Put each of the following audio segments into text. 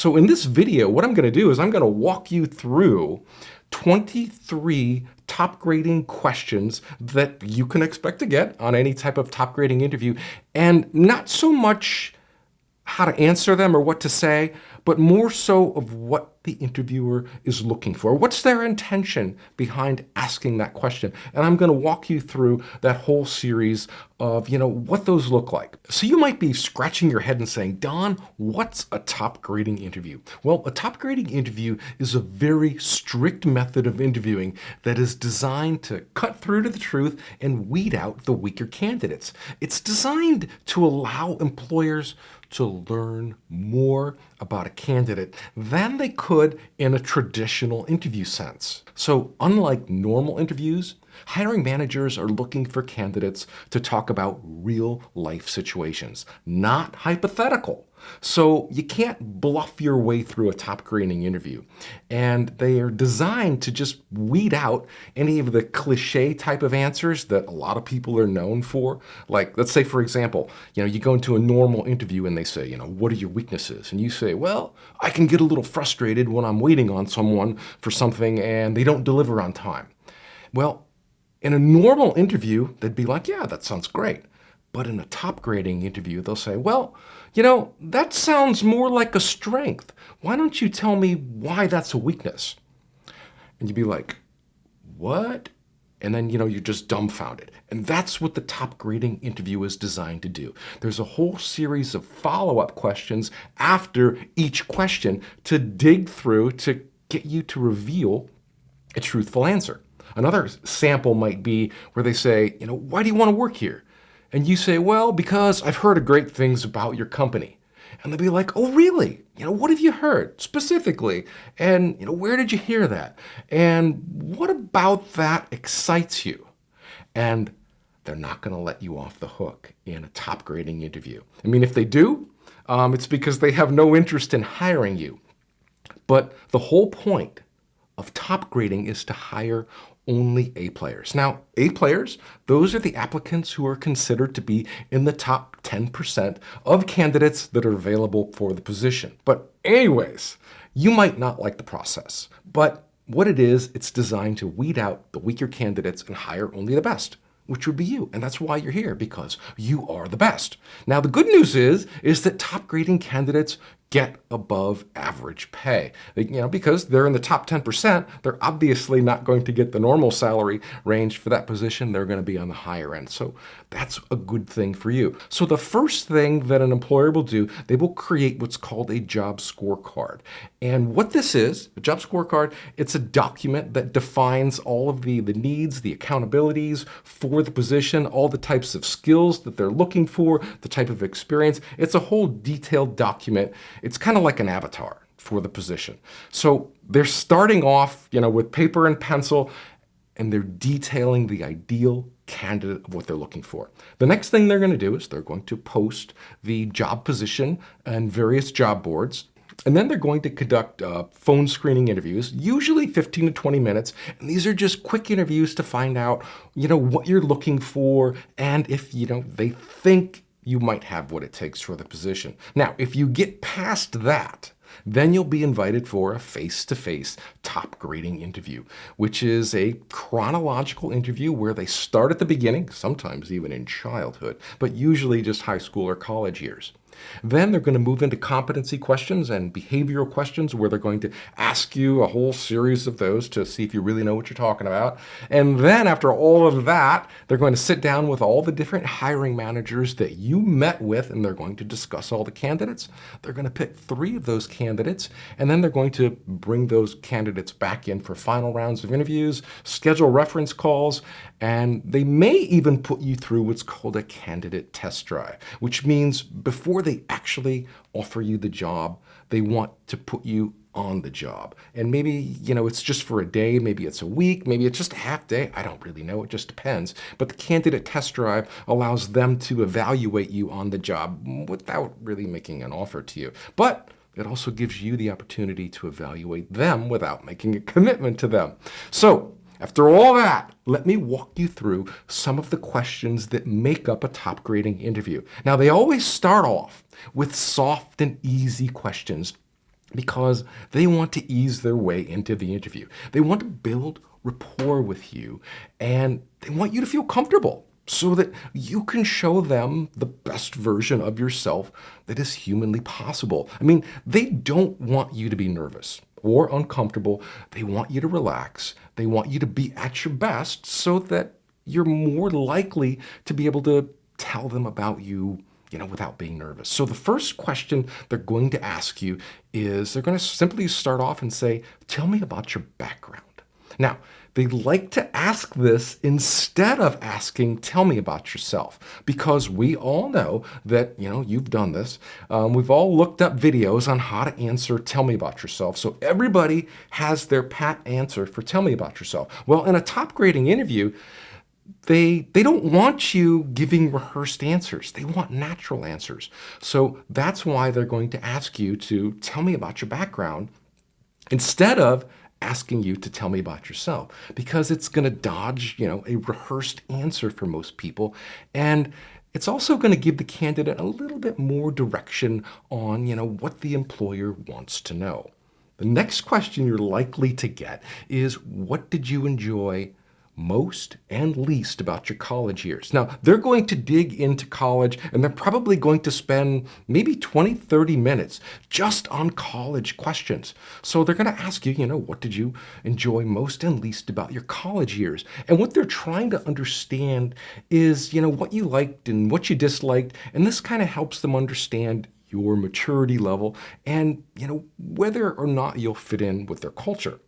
So in this video, what I'm going to do is I'm going to walk you through 23 top grading questions that you can expect to get on any type of top grading interview, and not so much how to answer them or what to say, but more so of what the interviewer is looking for. What's their intention behind asking that question? And I'm going to walk you through that whole series of, what those look like. So you might be scratching your head and saying, Don, what's a top grading interview? Well, a top grading interview is a very strict method of interviewing that is designed to cut through to the truth and weed out the weaker candidates. It's designed to allow employers to learn more about a candidate than they could in a traditional interview sense. So unlike normal interviews, hiring managers are looking for candidates to talk about real life situations, not hypothetical. So you can't bluff your way through a top grading interview. And they are designed to just weed out any of the cliche type of answers that a lot of people are known for. Like, let's say, for example, you go into a normal interview and they say, what are your weaknesses? And you say, well, I can get a little frustrated when I'm waiting on someone for something and they don't deliver on time. Well, in a normal interview, they'd be like, yeah, that sounds great. But in a top grading interview, they'll say, well, that sounds more like a strength. Why don't you tell me why that's a weakness? And you'd be like, what? And then, you're just dumbfounded. And that's what the top grading interview is designed to do. There's a whole series of follow-up questions after each question to dig through to get you to reveal a truthful answer. Another sample might be where they say, why do you want to work here? And you say, well, because I've heard great things about your company. And they'll be like, oh, really? What have you heard specifically? And, where did you hear that? And what about that excites you? And they're not going to let you off the hook in a top grading interview. I mean, if they do, it's because they have no interest in hiring you. But the whole point of top grading is to hire only A players. Now, A players, those are the applicants who are considered to be in the top 10% of candidates that are available for the position. But anyways, you might not like the process, but what it is, it's designed to weed out the weaker candidates and hire only the best, which would be you. And that's why you're here, because you are the best. Now, the good news is that top grading candidates get above average pay. Because they're in the top 10%, they're obviously not going to get the normal salary range for that position. They're going to be on the higher end. So that's a good thing for you. So the first thing that an employer will do, they will create what's called a job scorecard. And what this is, a job scorecard, it's a document that defines all of the needs, the accountabilities for the position, all the types of skills that they're looking for, the type of experience. It's a whole detailed document. It's kind of like an avatar for the position. So they're starting off, with paper and pencil, and they're detailing the ideal candidate of what they're looking for. The next thing they're going to do is they're going to post the job position on various job boards. And then they're going to conduct phone screening interviews, usually 15 to 20 minutes. And these are just quick interviews to find out, what you're looking for and if, they think you might have what it takes for the position. Now, if you get past that, then you'll be invited for a face-to-face top grading interview, which is a chronological interview where they start at the beginning, sometimes even in childhood, but usually just high school or college years. Then they're going to move into competency questions and behavioral questions where they're going to ask you a whole series of those to see if you really know what you're talking about. And then after all of that, they're going to sit down with all the different hiring managers that you met with, and they're going to discuss all the candidates. They're going to pick 3 of those candidates, and then they're going to bring those candidates back in for final rounds of interviews, schedule reference calls, and they may even put you through what's called a candidate test drive, which means before they actually offer you the job, they want to put you on the job. And maybe, it's just for a day, maybe it's a week, maybe it's just a half day. I don't really know. It just depends. But the candidate test drive allows them to evaluate you on the job without really making an offer to you. But it also gives you the opportunity to evaluate them without making a commitment to them. So after all that, let me walk you through some of the questions that make up a top grading interview. Now, they always start off with soft and easy questions because they want to ease their way into the interview. They want to build rapport with you, and they want you to feel comfortable so that you can show them the best version of yourself that is humanly possible. I mean, they don't want you to be nervous or uncomfortable. They want you to relax. They want you to be at your best so that you're more likely to be able to tell them about you, without being nervous. So the first question they're going to ask you is they're going to simply start off and say, tell me about your background. Now, they like to ask this instead of asking, tell me about yourself, because we all know that, you've done this. We've all looked up videos on how to answer, tell me about yourself. So everybody has their pat answer for tell me about yourself. Well, in a top grading interview, they don't want you giving rehearsed answers. They want natural answers. So that's why they're going to ask you to tell me about your background instead of asking you to tell me about yourself, because it's going to dodge, a rehearsed answer for most people. And it's also going to give the candidate a little bit more direction on, what the employer wants to know. The next question you're likely to get is, what did you enjoy most and least about your college years? Now, they're going to dig into college, and they're probably going to spend maybe 20, 30 minutes just on college questions. So they're going to ask you, what did you enjoy most and least about your college years? And what they're trying to understand is, what you liked and what you disliked. And this kind of helps them understand your maturity level and, whether or not you'll fit in with their culture.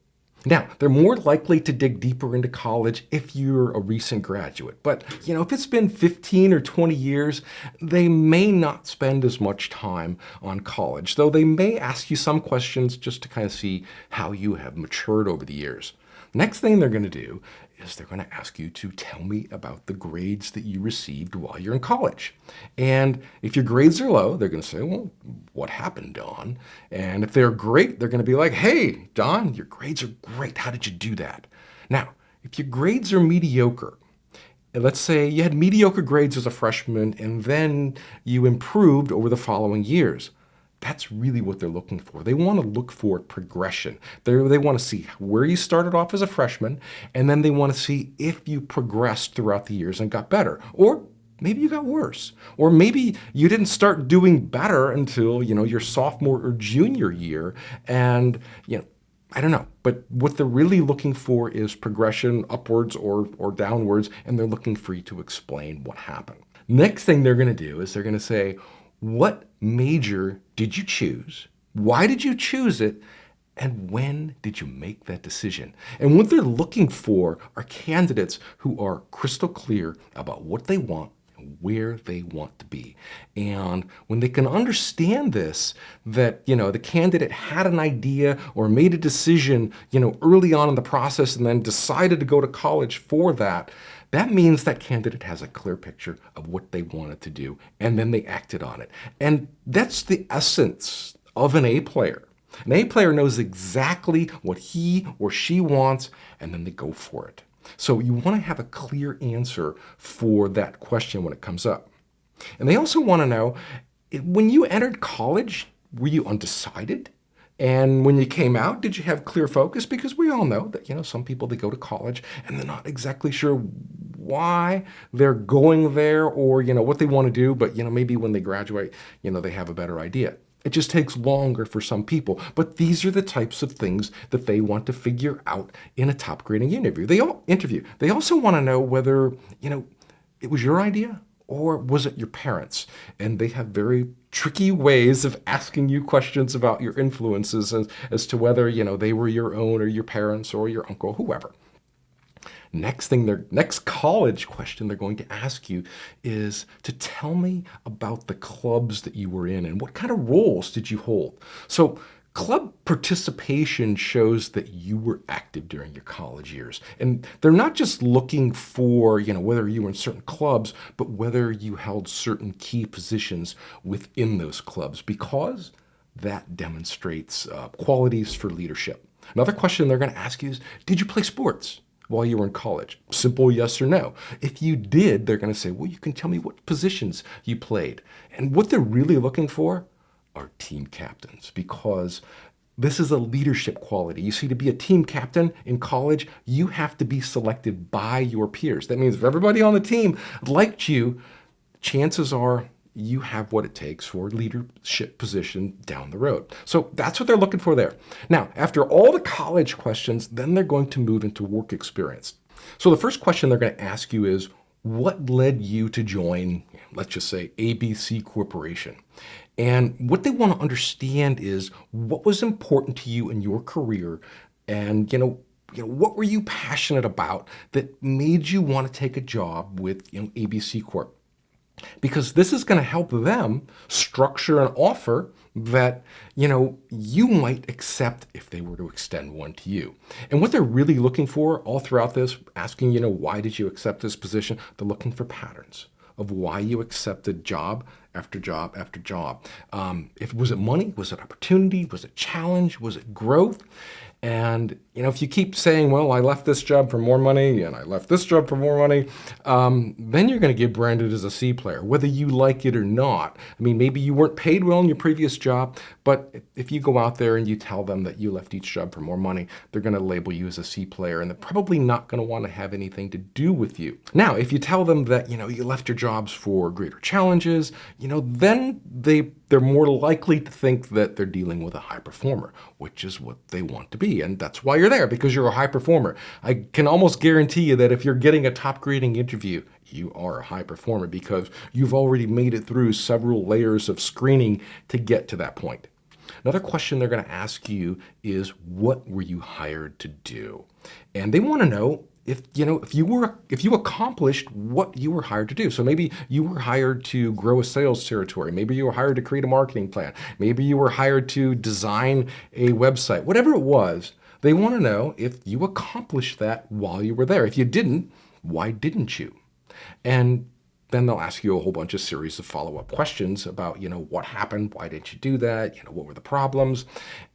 Now, they're more likely to dig deeper into college if you're a recent graduate. But, if it's been 15 or 20 years, they may not spend as much time on college, though they may ask you some questions just to kind of see how you have matured over the years. Next thing they're going to do is they're going to ask you to tell me about the grades that you received while you're in college. And if your grades are low, they're going to say, well, what happened, Don? And if they're great, they're going to be like, hey, Don, your grades are great. How did you do that? Now, if your grades are mediocre, let's say you had mediocre grades as a freshman and then you improved over the following years, that's really what they're looking for. They want to look for progression. They want to see where you started off as a freshman, and then they want to see if you progressed throughout the years and got better. Or maybe you got worse. Or maybe you didn't start doing better until, your sophomore or junior year. And, I don't know. But what they're really looking for is progression upwards or downwards, and they're looking for you to explain what happened. Next thing they're going to do is they're going to say, what major did you choose? Why did you choose it? And when did you make that decision? And what they're looking for are candidates who are crystal clear about what they want and where they want to be. And when they can understand this, that, the candidate had an idea or made a decision, early on in the process and then decided to go to college for that, that means that candidate has a clear picture of what they wanted to do, and then they acted on it. And that's the essence of an A player. An A player knows exactly what he or she wants, and then they go for it. So you want to have a clear answer for that question when it comes up. And they also want to know, when you entered college, were you undecided? And when you came out, did you have clear focus? Because we all know that, some people, they go to college and they're not exactly sure why they're going there or, what they want to do. But, maybe when they graduate, they have a better idea. It just takes longer for some people. But these are the types of things that they want to figure out in a top grading interview. They also want to know whether, it was your idea or was it your parents? And they have very tricky ways of asking you questions about your influences as to whether, they were your own or your parents or your uncle, whoever. Next college question they're going to ask you is to tell me about the clubs that you were in and what kind of roles did you hold. So club participation shows that you were active during your college years. And they're not just looking for, whether you were in certain clubs, but whether you held certain key positions within those clubs, because that demonstrates qualities for leadership. Another question they're going to ask you is, did you play sports while you were in college? Simple yes or no. If you did, they're going to say, well, you can tell me what positions you played. And what they're really looking for are team captains, because This is a leadership quality. You see, to be a team captain in college, you have to be selected by your peers. That means if everybody on the team liked you, chances are you have what it takes for a leadership position down the road. So that's what they're looking for there. Now, after all the college questions, then they're going to move into work experience. So the first question they're going to ask you is, what led you to join, let's just say, ABC Corporation? And what they want to understand is what was important to you in your career, and what were you passionate about that made you want to take a job with ABC Corp? Because this is going to help them structure an offer that you might accept if they were to extend one to you. And what they're really looking for all throughout this, asking why did you accept this position, they're looking for patterns of why you accepted job after job after job. Was it money? Was it opportunity? Was it challenge? Was it growth? And if you keep saying, well, I left this job for more money and I left this job for more money, then you're going to get branded as a C player, whether you like it or not. I mean, maybe you weren't paid well in your previous job, but if you go out there and you tell them that you left each job for more money, they're going to label you as a C player, and they're probably not going to want to have anything to do with you. Now, if you tell them that, you left your jobs for greater challenges, then they're more likely to think that they're dealing with a high performer, which is what they want to be. And that's why you're there, because you're a high performer. I can almost guarantee you that if you're getting a top grading interview, you are a high performer because you've already made it through several layers of screening to get to that point. Another question they're going to ask you is, what were you hired to do? And they want to know if you accomplished what you were hired to do. So maybe you were hired to grow a sales territory. Maybe you were hired to create a marketing plan. Maybe you were hired to design a website. Whatever it was, they want to know if you accomplished that while you were there. If you didn't, why didn't you? And then they'll ask you a whole bunch of series of follow-up questions about, what happened? Why didn't you do that? What were the problems?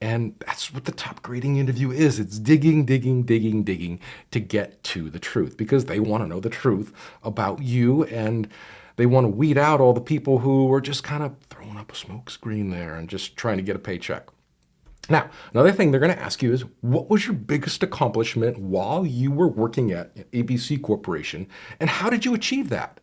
And that's what the top grading interview is. It's digging to get to the truth, because they want to know the truth about you, and they want to weed out all the people who are just kind of throwing up a smoke screen there and just trying to get a paycheck. Now, another thing they're going to ask you is, what was your biggest accomplishment while you were working at ABC Corporation, and how did you achieve that?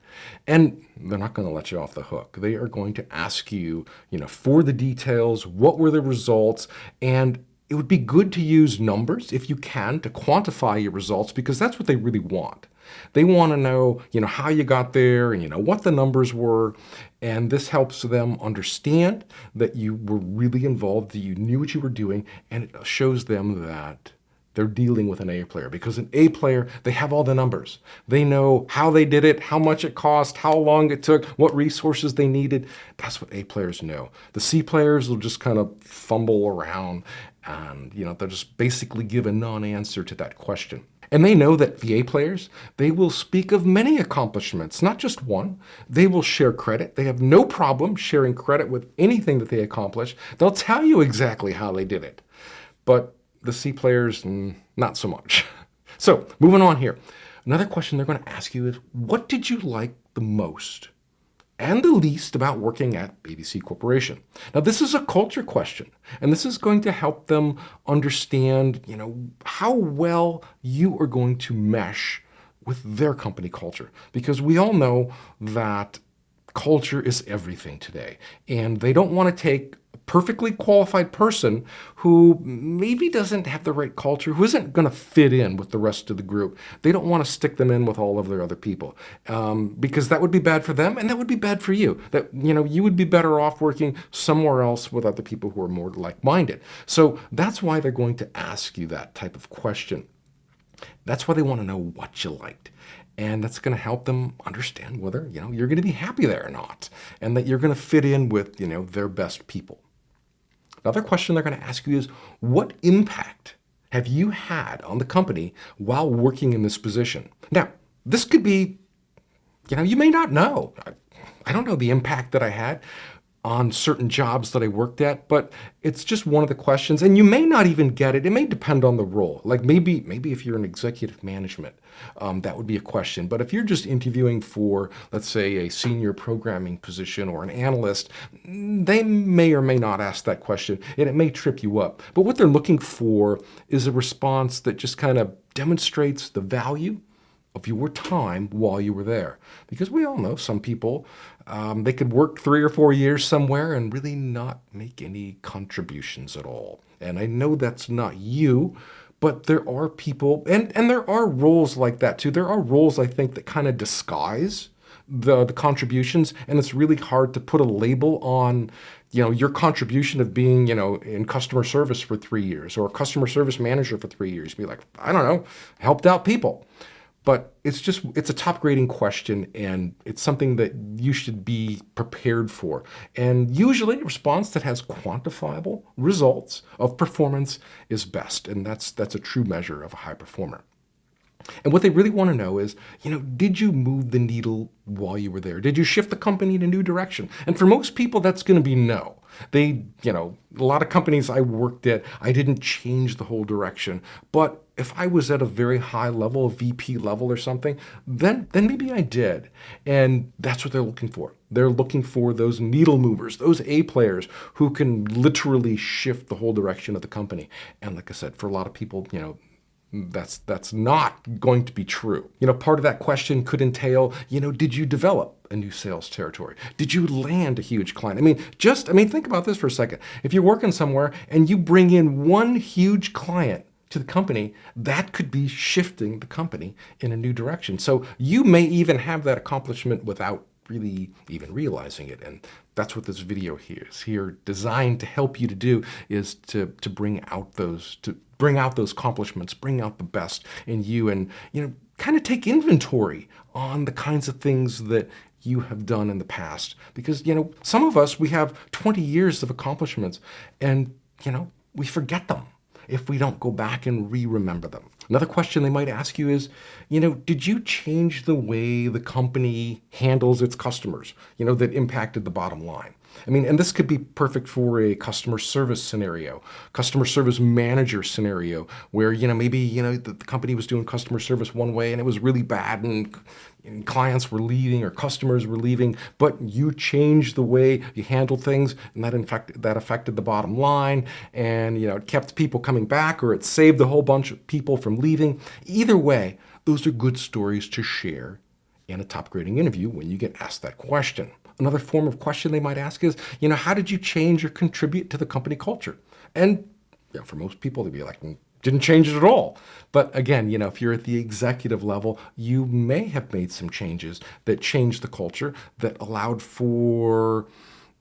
And they're not going to let you off the hook. They are going to ask you, for the details, what were the results, and it would be good to use numbers, if you can, to quantify your results, because that's what they really want. They want to know, how you got there, and what the numbers were, and this helps them understand that you were really involved, that you knew what you were doing, and it shows them that they're dealing with an A player, because an A player, they have all the numbers. They know how they did it, how much it cost, how long it took, what resources they needed. That's what A players know. The C players will just kind of fumble around, and they'll just basically give a non-answer to that question. And they know that the A players, they will speak of many accomplishments, not just one. They will share credit. They have no problem sharing credit with anything that they accomplish. They'll tell you exactly how they did it. But the C players, not so much. So moving on here. Another question they're going to ask you is, what did you like the most and the least about working at ABC Corporation? Now, this is a culture question, and this is going to help them understand, how well you are going to mesh with their company culture. Because we all know that culture is everything today, and they don't want to take perfectly qualified person who maybe doesn't have the right culture, who isn't going to fit in with the rest of the group. They don't want to stick them in with all of their other people, because that would be bad for them, and that would be bad for you. That you would be better off working somewhere else with other people who are more like-minded. So that's why they're going to ask you that type of question. That's why they want to know what you liked. And that's going to help them understand whether, you're going to be happy there or not, and that you're going to fit in with, their best people. Another question they're going to ask you is, what impact have you had on the company while working in this position? Now, this could be, you may not know. I don't know the impact that I had. on certain jobs that I worked at, but it's just one of the questions, and you may not even get it. It may depend on the role. Like maybe if you're in executive management, that would be a question. But if you're just interviewing for, let's say, a senior programming position or an analyst, they may or may not ask that question, and it may trip you up. But what they're looking for is a response that just kind of demonstrates the value of your time while you were there. Because we all know some people, they could work 3 or 4 years somewhere and really not make any contributions at all. And I know that's not you, but there are people, and there are roles like that too. There are roles, I think, that kind of disguise the contributions, and it's really hard to put a label on, your contribution of being, in customer service for 3 years or a customer service manager for 3 years. Be like, I don't know, helped out people. But it's a top grading question, and it's something that you should be prepared for. And usually a response that has quantifiable results of performance is best. And that's a true measure of a high performer. And what they really want to know is, did you move the needle while you were there? Did you shift the company in a new direction? And for most people, that's going to be no. A lot of companies I worked at, I didn't change the whole direction. But if I was at a very high level, a VP level or something, then maybe I did. And that's what they're looking for. They're looking for those needle movers, those A players who can literally shift the whole direction of the company. And like I said, for a lot of people, that's not going to be true. Part of that question could entail, did you develop a new sales territory? Did you land a huge client? Think about this for a second. If you're working somewhere and you bring in one huge client to the company, that could be shifting the company in a new direction. So you may even have that accomplishment without really even realizing it. And that's what this video here is designed to help you to do, is to bring out those accomplishments, bring out the best in you, and kind of take inventory on the kinds of things that you have done in the past. Because some of us, we have 20 years of accomplishments, and we forget them if we don't go back and remember them. Another question they might ask you is, did you change the way the company handles its customers, that impacted the bottom line? And this could be perfect for a customer service scenario, customer service manager scenario, where, maybe, the company was doing customer service one way and it was really bad, and clients were leaving or customers were leaving, but you changed the way you handled things, and that affected the bottom line, and, it kept people coming back, or it saved a whole bunch of people from leaving. Either way, those are good stories to share in a top grading interview when you get asked that question. Another form of question they might ask is, how did you change or contribute to the company culture? And for most people, they'd be like, didn't change it at all. But again, if you're at the executive level, you may have made some changes that changed the culture, that allowed for,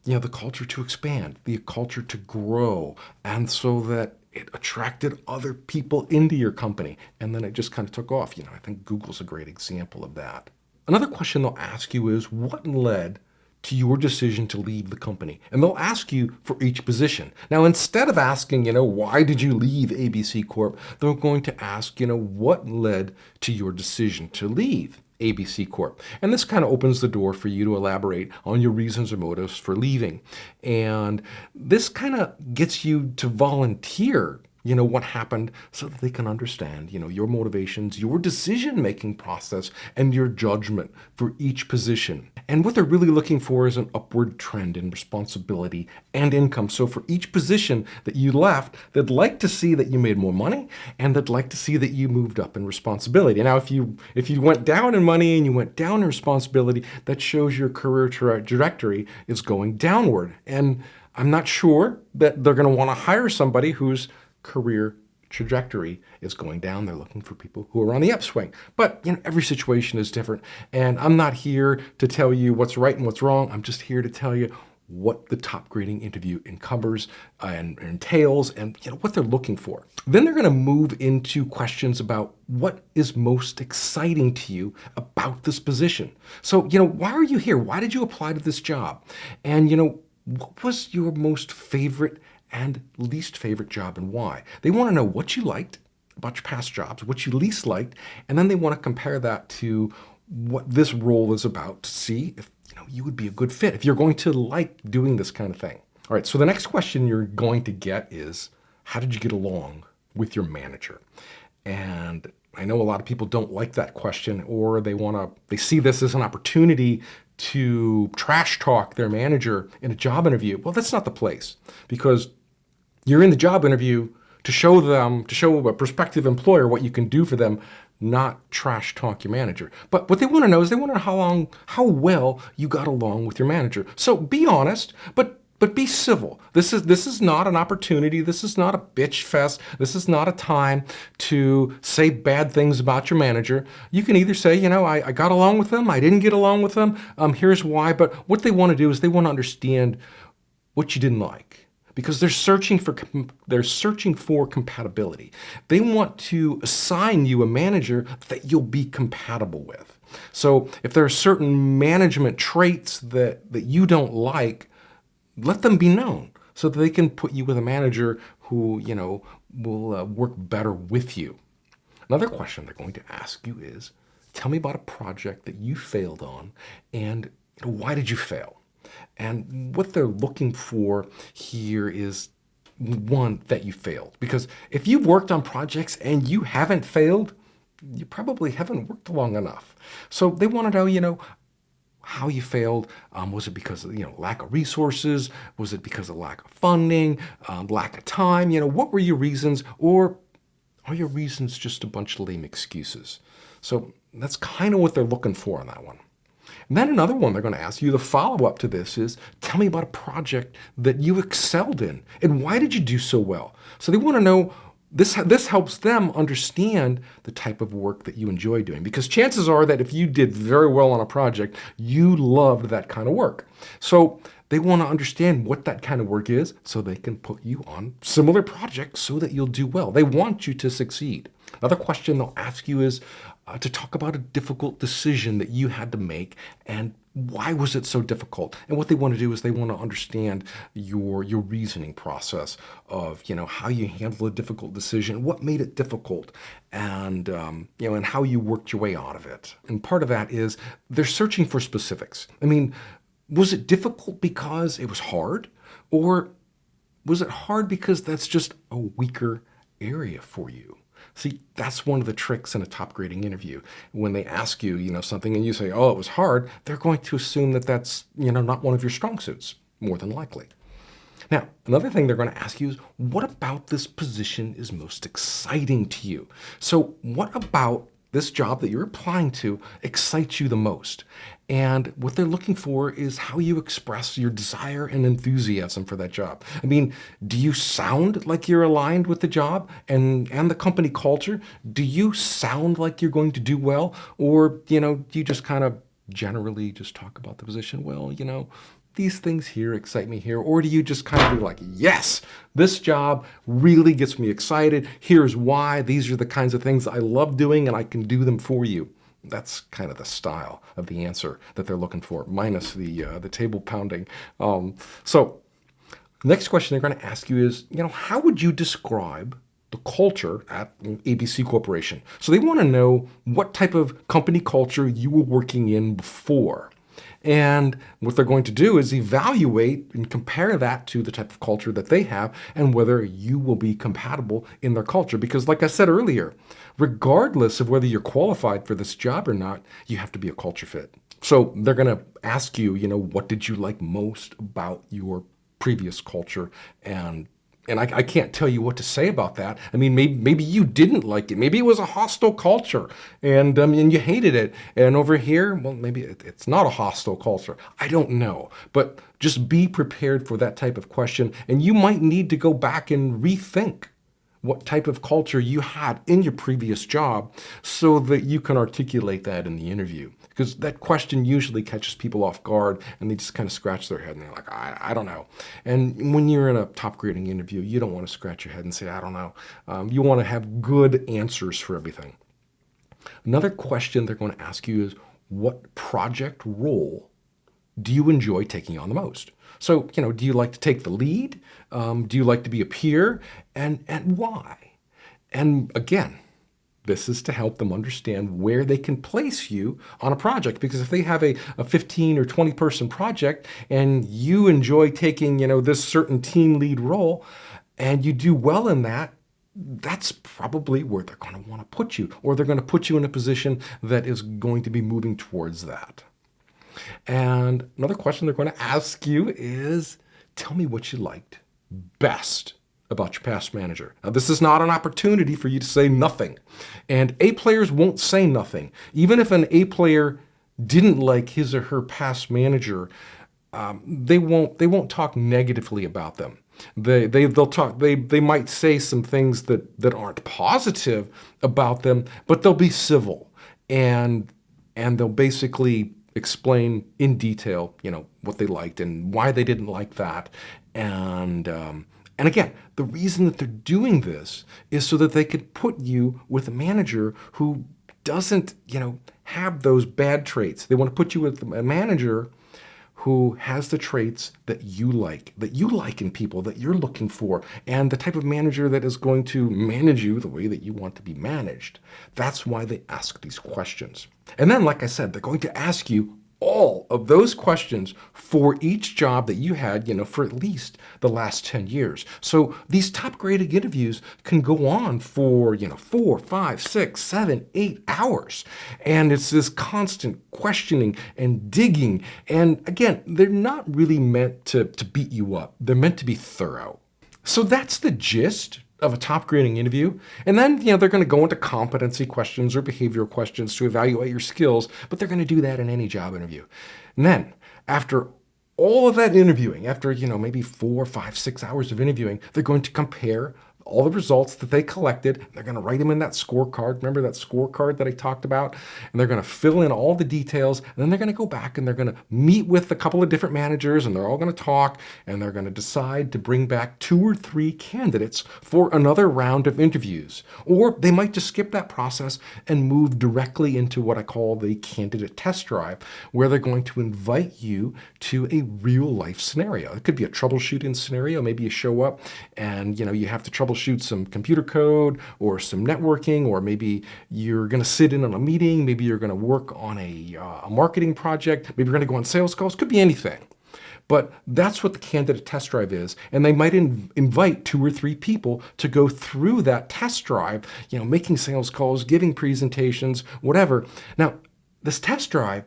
the culture to expand, the culture to grow, and so that it attracted other people into your company. And then it just kind of took off. I think Google's a great example of that. Another question they'll ask you is, what led to your decision to leave the company? And they'll ask you for each position. Now, instead of asking, why did you leave ABC Corp, they're going to ask, what led to your decision to leave ABC Corp? And this kind of opens the door for you to elaborate on your reasons or motives for leaving. And this kind of gets you to volunteer what happened, so that they can understand, your motivations, your decision-making process, and your judgment for each position. And what they're really looking for is an upward trend in responsibility and income. So for each position that you left, they'd like to see that you made more money, and they'd like to see that you moved up in responsibility. Now, if you went down in money and you went down in responsibility, that shows your career trajectory is going downward. And I'm not sure that they're going to want to hire somebody whose career trajectory is going down. They're looking for people who are on the upswing. But every situation is different. And I'm not here to tell you what's right and what's wrong. I'm just here to tell you what the top grading interview encumbers and entails, and what they're looking for. Then they're going to move into questions about what is most exciting to you about this position. So, why are you here? Why did you apply to this job? And, what was your most favorite and least favorite job, and why? They want to know what you liked about your past jobs, what you least liked, and then they want to compare that to what this role is about to see you would be a good fit, if you're going to like doing this kind of thing. All right, so the next question you're going to get is, how did you get along with your manager? And I know a lot of people don't like that question, or they see this as an opportunity to trash talk their manager in a job interview. Well, that's not the place, because you're in the job interview to show a prospective employer what you can do for them, not trash talk your manager. But what they want to know is they want to know how well you got along with your manager. So be honest, but be civil. This is not an opportunity. This is not a bitch fest. This is not a time to say bad things about your manager. You can either say, I got along with them, I didn't get along with them, here's why. But what they want to do is they want to understand what you didn't like, because they're searching for compatibility. They want to assign you a manager that you'll be compatible with. So if there are certain management traits that you don't like, let them be known so that they can put you with a manager who, will work better with you. Another question they're going to ask you is, tell me about a project that you failed on, and why did you fail? And what they're looking for here is, one, that you failed. Because if you've worked on projects and you haven't failed, you probably haven't worked long enough. So they want to know, how you failed. Was it because of lack of resources? Was it because of lack of funding, lack of time? What were your reasons? Or are your reasons just a bunch of lame excuses? So that's kind of what they're looking for on that one. And then another one they're going to ask you, the follow-up to this is, tell me about a project that you excelled in, and why did you do so well? So they want to know, this helps them understand the type of work that you enjoy doing, because chances are that if you did very well on a project, you loved that kind of work. So they want to understand what that kind of work is so they can put you on similar projects so that you'll do well. They want you to succeed. Another question they'll ask you is to talk about a difficult decision that you had to make, and why was it so difficult? And what they want to do is they want to understand your reasoning process of, how you handle a difficult decision, what made it difficult, and, and how you worked your way out of it. And part of that is they're searching for specifics. I mean, was it difficult because it was hard? Or was it hard because that's just a weaker area for you? See, that's one of the tricks in a top grading interview. When they ask you, something and you say, oh, it was hard, they're going to assume that that's, not one of your strong suits, more than likely. Now, another thing they're going to ask you is, what about this position is most exciting to you? So what about this job that you're applying to excites you the most? And what they're looking for is how you express your desire and enthusiasm for that job. I mean, do you sound like you're aligned with the job and the company culture? Do you sound like you're going to do well? Or, do you just kind of generally just talk about the position? Well, these things here excite me here. Or do you just kind of be like, yes, this job really gets me excited. Here's why. These are the kinds of things I love doing, and I can do them for you. That's kind of the style of the answer that they're looking for, minus the table pounding. So the next question they're going to ask you is, how would you describe the culture at ABC Corporation? So they want to know what type of company culture you were working in before. And what they're going to do is evaluate and compare that to the type of culture that they have and whether you will be compatible in their culture. Because like I said earlier, regardless of whether you're qualified for this job or not, you have to be a culture fit. So they're going to ask you, what did you like most about your previous culture? And I can't tell you what to say about that. I mean, maybe you didn't like it. Maybe it was a hostile culture and you hated it. And over here, well, maybe it's not a hostile culture. I don't know. But just be prepared for that type of question. And you might need to go back and rethink what type of culture you had in your previous job so that you can articulate that in the interview. Because that question usually catches people off guard and they just kind of scratch their head and they're like, I don't know. And when you're in a top grading interview, you don't want to scratch your head and say, I don't know. You want to have good answers for everything. Another question they're going to ask you is, what project role do you enjoy taking on the most? So, do you like to take the lead? Do you like to be a peer? And why? And again, This is to help them understand where they can place you on a project. Because if they have a 15 or 20 person project and you enjoy taking, this certain team lead role and you do well in that, that's probably where they're going to want to put you, or they're going to put you in a position that is going to be moving towards that. And another question they're going to ask you is, tell me what you liked best about your past manager. Now, this is not an opportunity for you to say nothing. And A players won't say nothing. Even if an A player didn't like his or her past manager, they won't talk negatively about them. They'll talk. They might say some things that aren't positive about them, but they'll be civil and they'll basically explain in detail, what they liked and why they didn't like that. And again, the reason that they're doing this is so that they could put you with a manager who doesn't, have those bad traits. They want to put you with a manager who has the traits that you like in people, that you're looking for, and the type of manager that is going to manage you the way that you want to be managed. That's why they ask these questions. And then, like I said, they're going to ask you all of those questions for each job that you had, for at least the last 10 years. So these top grading interviews can go on for, 4, 5, 6, 7, 8 hours. And it's this constant questioning and digging. And again, they're not really meant to beat you up. They're meant to be thorough. So that's the gist of a top grading interview. And then, they're going to go into competency questions or behavioral questions to evaluate your skills, but they're going to do that in any job interview. And then after all of that interviewing, after, maybe 4, 5, 6 hours of interviewing, they're going to compare all the results that they collected. They're going to write them in that scorecard. Remember that scorecard that I talked about? And they're going to fill in all the details. And then they're going to go back and they're going to meet with a couple of different managers, and they're all going to talk, and they're going to decide to bring back 2 or 3 candidates for another round of interviews. Or they might just skip that process and move directly into what I call the candidate test drive, where they're going to invite you to a real life scenario. It could be a troubleshooting scenario. Maybe you show up and, you have to troubleshoot some computer code or some networking, or maybe you're going to sit in on a meeting. Maybe you're going to work on a marketing project. Maybe you're going to go on sales calls. Could be anything. But that's what the candidate test drive is. And they might invite 2 or 3 people to go through that test drive, making sales calls, giving presentations, whatever. Now, this test drive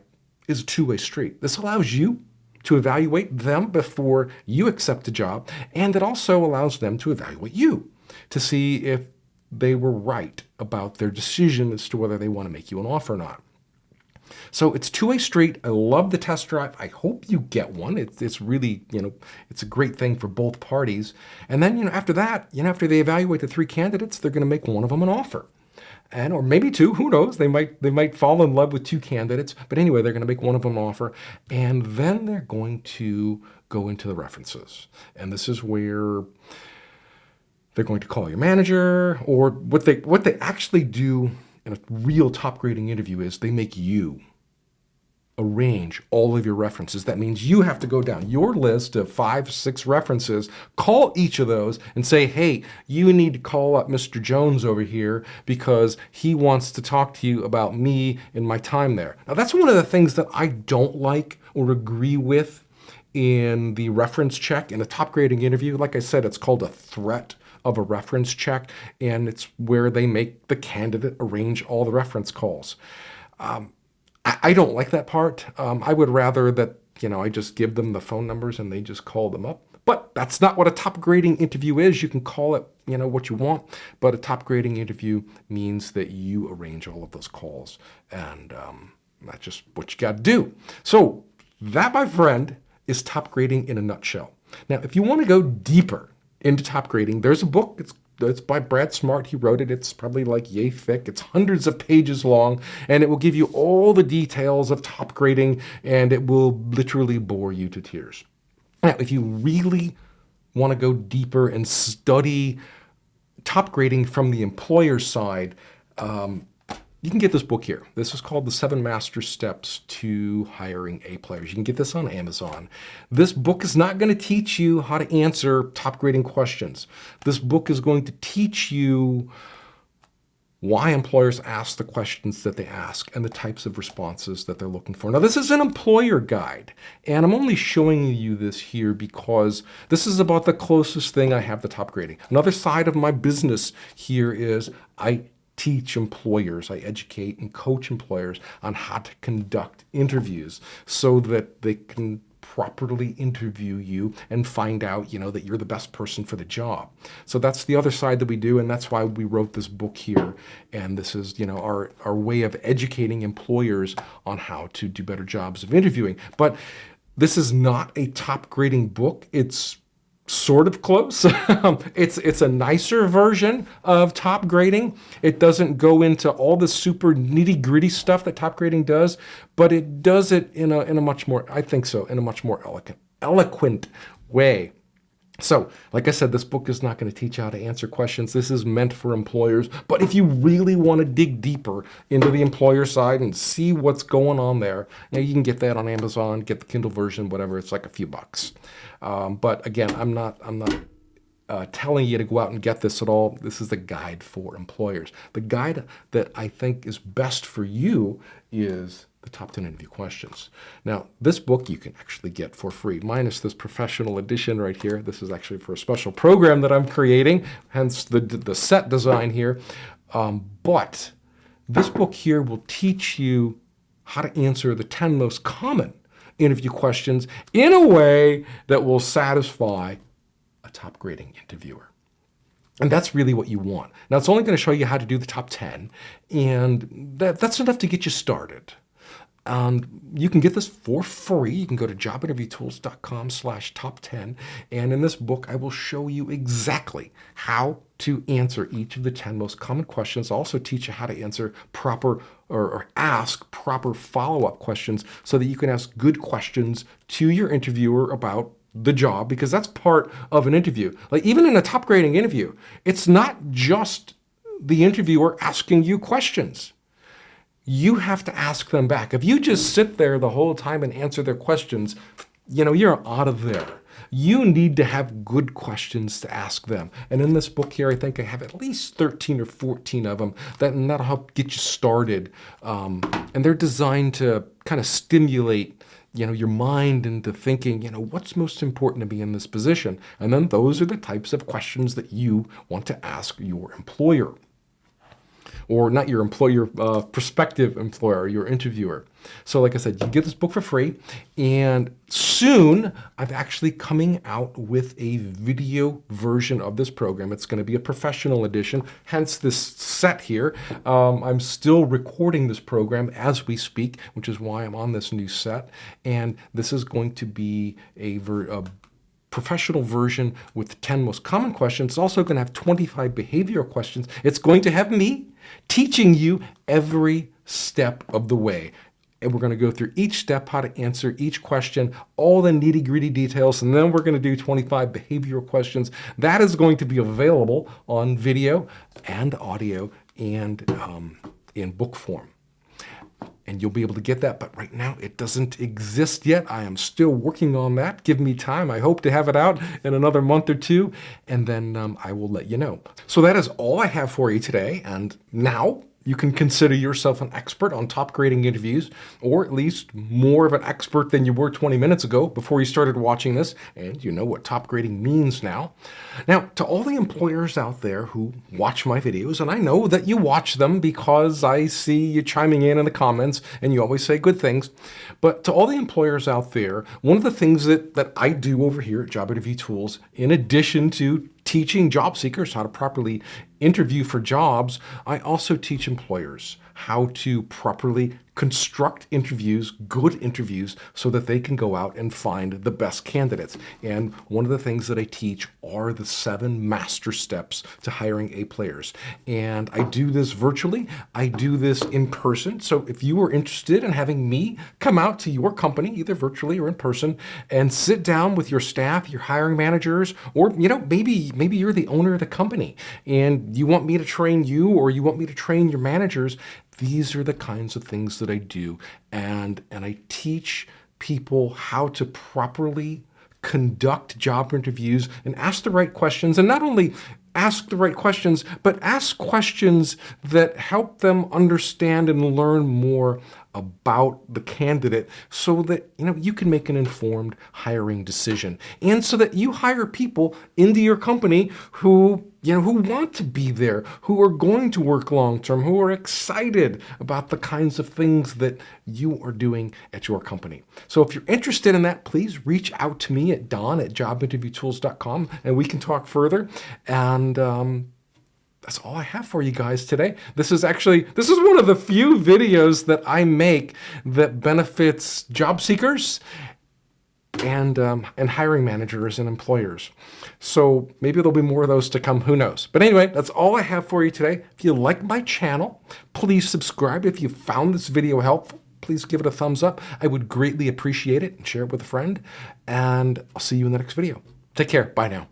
is a two-way street. This allows you to evaluate them before you accept a job, and it also allows them to evaluate you to see if they were right about their decision as to whether they want to make you an offer or not. So it's two-way street. I love the test drive. I hope you get one. It's really, it's a great thing for both parties. And then, after that, after they evaluate the 3 candidates, they're going to make one of them an offer. Or maybe 2, who knows? They might fall in love with 2 candidates. But anyway, they're going to make one of them an offer. And then they're going to go into the references. And this is where they're going to call your manager, or what they actually do in a real top grading interview is they make you arrange all of your references. That means you have to go down your list of 5, 6 references, call each of those and say, hey, you need to call up Mr. Jones over here because he wants to talk to you about me and my time there. Now, that's one of the things that I don't like or agree with in the reference check in a top grading interview. Like I said, it's called a threat of a reference check, and it's where they make the candidate arrange all the reference calls. I don't like that part. I would rather that, I just give them the phone numbers and they just call them up. But that's not what a top grading interview is. You can call it, what you want, but a top grading interview means that you arrange all of those calls, and that's just what you got to do. So that, my friend, is top grading in a nutshell. Now, if you want to go deeper into top grading, there's a book. It's by Brad Smart. He wrote it. It's probably like yay thick. It's hundreds of pages long, and it will give you all the details of top grading, and it will literally bore you to tears. Now, if you really want to go deeper and study top grading from the employer side, you can get this book here. This is called The 7 Master Steps to Hiring A Players. You can get this on Amazon. This book is not going to teach you how to answer top grading questions. This book is going to teach you why employers ask the questions that they ask, and the types of responses that they're looking for. Now, this is an employer guide, and I'm only showing you this here because this is about the closest thing I have to top grading. Another side of my business here is I teach employers, I educate and coach employers on how to conduct interviews so that they can properly interview you and find out, that you're the best person for the job. So that's the other side that we do, and that's why we wrote this book here. And this is, our way of educating employers on how to do better jobs of interviewing. But this is not a top grading book. It's sort of close. It's a nicer version of top grading. It doesn't go into all the super nitty gritty stuff that top grading does, but it does it in a much more, I think so, in a much more eloquent way. So, like I said, this book is not going to teach you how to answer questions. This is meant for employers. But if you really want to dig deeper into the employer side and see what's going on there, you can get that on Amazon, get the Kindle version, whatever. It's like a few bucks. But again, I'm not telling you to go out and get this at all. This is the guide for employers. The guide that I think is best for you is the top 10 interview questions. Now, this book you can actually get for free, minus this professional edition right here. This is actually for a special program that I'm creating, hence the set design here. But this book here will teach you how to answer the 10 most common interview questions in a way that will satisfy a top grading interviewer. And that's really what you want. Now, it's only going to show you how to do the top 10, and that's enough to get you started. You can get this for free. You can go to jobinterviewtools.com/top10. And in this book, I will show you exactly how to answer each of the 10 most common questions. I'll also teach you how to answer proper or ask proper follow-up questions so that you can ask good questions to your interviewer about the job, because that's part of an interview. Like even in a top grading interview, it's not just the interviewer asking you questions. You have to ask them back. If you just sit there the whole time and answer their questions, you're out of there. You need to have good questions to ask them. And in this book here, I think I have at least 13 or 14 of them that'll help get you started. And they're designed to kind of stimulate your mind into thinking, what's most important to me in this position? And then those are the types of questions that you want to ask your employer. Or not your employer, prospective employer, your interviewer. So like I said, you can get this book for free. And soon, I'm actually coming out with a video version of this program. It's going to be a professional edition, hence this set here. I'm still recording this program as we speak, which is why I'm on this new set. And this is going to be a professional version with 10 most common questions. It's also going to have 25 behavioral questions. It's going to have me teaching you every step of the way. And we're going to go through each step, how to answer each question, all the nitty-gritty details, and then we're going to do 25 behavioral questions. That is going to be available on video and audio and in book form. And you'll be able to get that, but right now it doesn't exist yet. I am still working on that. Give me time. I hope to have it out in another month or two, and then I will let you know. So that is all I have for you today, and now you can consider yourself an expert on top grading interviews, or at least more of an expert than you were 20 minutes ago before you started watching this, and you know what top grading means now. Now, to all the employers out there who watch my videos, and I know that you watch them because I see you chiming in the comments, and you always say good things, but to all the employers out there, one of the things that I do over here at Job Interview Tools, in addition to teaching job seekers how to properly interview for jobs, I also teach employers how to properly construct interviews, good interviews, so that they can go out and find the best candidates. And one of the things that I teach are the 7 master steps to hiring A players. And I do this virtually. I do this in person. So if you are interested in having me come out to your company, either virtually or in person, and sit down with your staff, your hiring managers, or maybe you're the owner of the company and you want me to train you, or you want me to train your managers, these are the kinds of things that I do, and I teach people how to properly conduct job interviews and ask the right questions, and not only ask the right questions, but ask questions that help them understand and learn more about the candidate so that you can make an informed hiring decision, and so that you hire people into your company who who want to be there, who are going to work long term, who are excited about the kinds of things that you are doing at your company. So if you're interested in that, please reach out to me at don@jobinterviewtools.com and we can talk further. And that's all I have for you guys today. This is one of the few videos that I make that benefits job seekers and hiring managers and employers. So maybe there'll be more of those to come, who knows. But anyway, that's all I have for you today. If you like my channel, please subscribe. If you found this video helpful, please give it a thumbs up. I would greatly appreciate it, and share it with a friend. And I'll see you in the next video. Take care. Bye now.